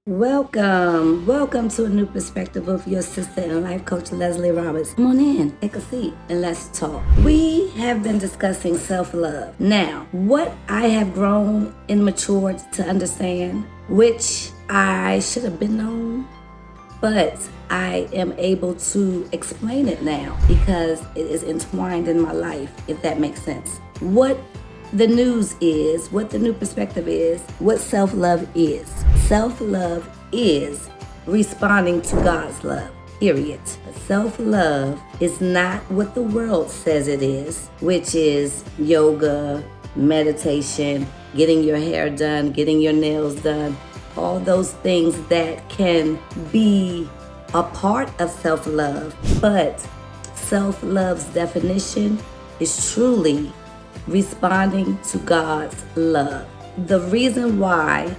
Welcome to a new perspective of your sister and life coach, Lezlie Roberts. Come on in, take a seat, and let's talk. We have been discussing self-love. Now, what I have grown and matured to understand, which I should have been known, but I am able to explain it now because it is entwined in my life, if that makes sense. What the news is, what the new perspective is, what self-love is. Self-love is responding to God's love, period. Self-love is not what the world says it is, which is yoga, meditation, getting your hair done, getting your nails done, all those things that can be a part of self-love. But self-love's definition is truly responding to God's love. The reason why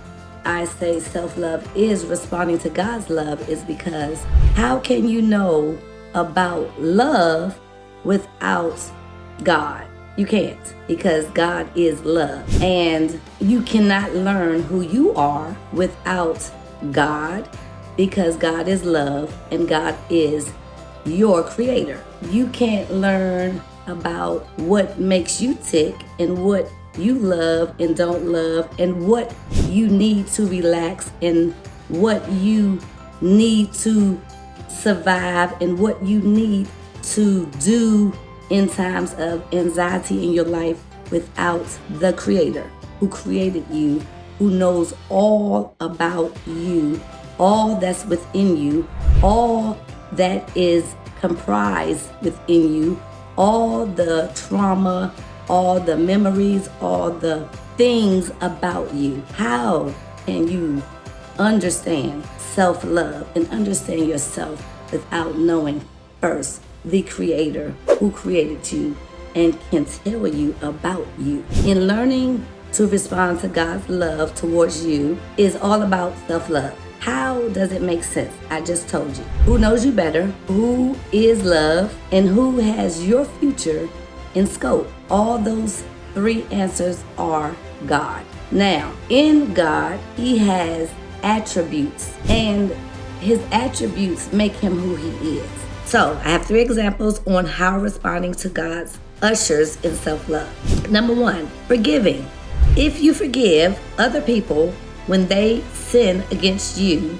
I say self-love is responding to God's love is because how can you know about love without God? You can't, because God is love. And you cannot learn who you are without God, because God is love and God is your creator. You can't learn about what makes you tick and what you love and don't love and what you need to relax and what you need to survive and what you need to do in times of anxiety in your life without the creator who created you, who knows all about you, all that's within you, all that is comprised within you, all the trauma, all the memories, all the things about you. How can you understand self-love and understand yourself without knowing first the creator who created you and can tell you about you? In learning to respond to God's love towards you is all about self-love. How does it make sense? I just told you. Who knows you better? Who is love? And who has your future in scope? All those three answers are God. Now, in God, He has attributes, and His attributes make Him who He is. So, I have three examples on how responding to God's ushers in self-love. Number one, forgiving. If you forgive other people when they sin against you,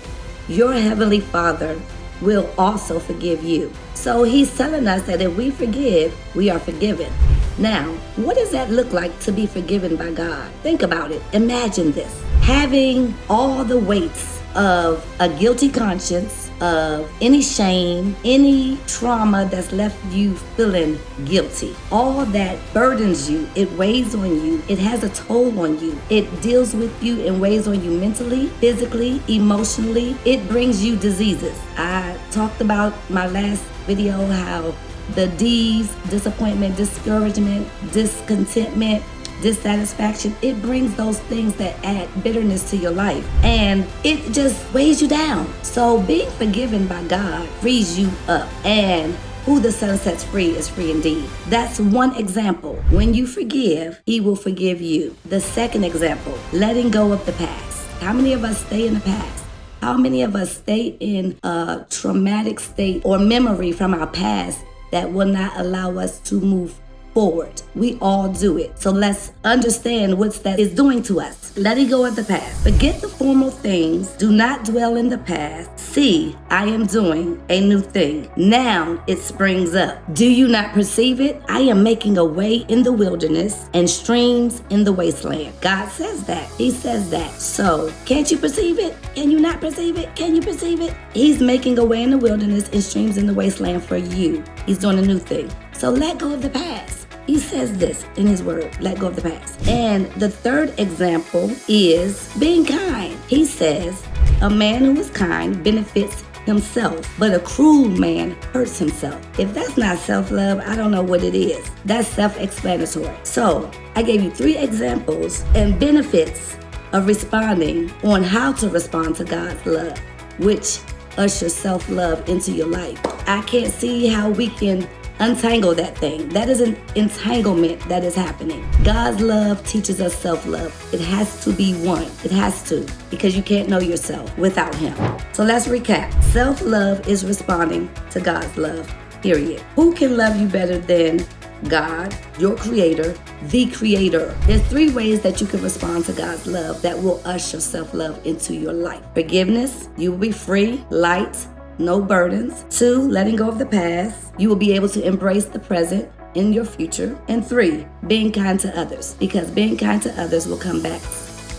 your Heavenly Father will also forgive you. So He's telling us that if we forgive, we are forgiven. Now, what does that look like to be forgiven by God? Think about it. Imagine this. Having all the weights of a guilty conscience, of any shame, any trauma that's left you feeling guilty. All that burdens you, it weighs on you, it has a toll on you. It deals with you and weighs on you mentally, physically, emotionally. It brings you diseases. I talked about my last video how the D's, disappointment, discouragement, discontentment, dissatisfaction, it brings those things that add bitterness to your life, and it just weighs you down. So being forgiven by God frees you up, and who the Son sets free is free indeed. That's one example. When you forgive, He will forgive you. The second example, letting go of the past. How many of us stay in the past? How many of us stay in a traumatic state or memory from our past that will not allow us to move forward? We all do it. So let's understand what that is doing to us. Letting go of the past. Forget the former things. Do not dwell in the past. See, I am doing a new thing. Now it springs up. Do you not perceive it? I am making a way in the wilderness and streams in the wasteland. God says that. He says that. So can't you perceive it? Can you not perceive it? Can you perceive it? He's making a way in the wilderness and streams in the wasteland for you. He's doing a new thing. So let go of the past. He says this in His word, let go of the past. And the third example is being kind. He says, a man who is kind benefits himself, but a cruel man hurts himself. If that's not self-love, I don't know what it is. That's self-explanatory. So I gave you three examples and benefits of responding on how to respond to God's love, which ushers self-love into your life. I can't see how we can untangle that thing. That is an entanglement that is happening. God's love teaches us self-love. It has to be one. It has to, because you can't know yourself without him. So let's recap. Self-love is responding to God's love, period. Who can love you better than God, your creator, the creator? There's 3 ways that you can respond to God's love that will usher self-love into your life. Forgiveness, you will be free, light, no burdens. 2, letting go of the past. You will be able to embrace the present in your future. And 3, being kind to others, because being kind to others will come back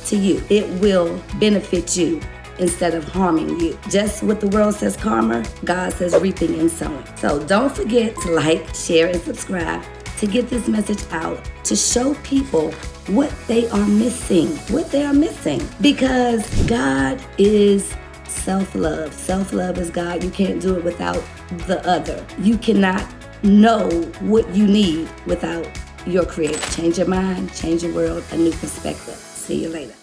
to you. It will benefit you instead of harming you. Just what the world says karma, God says reaping and sowing. So don't forget to like, share, and subscribe to get this message out, to show people what they are missing, because God is self-love. Self-love is God. You can't do it without the other. You cannot know what you need without your creator. Change your mind, change your world, a new perspective. See you later.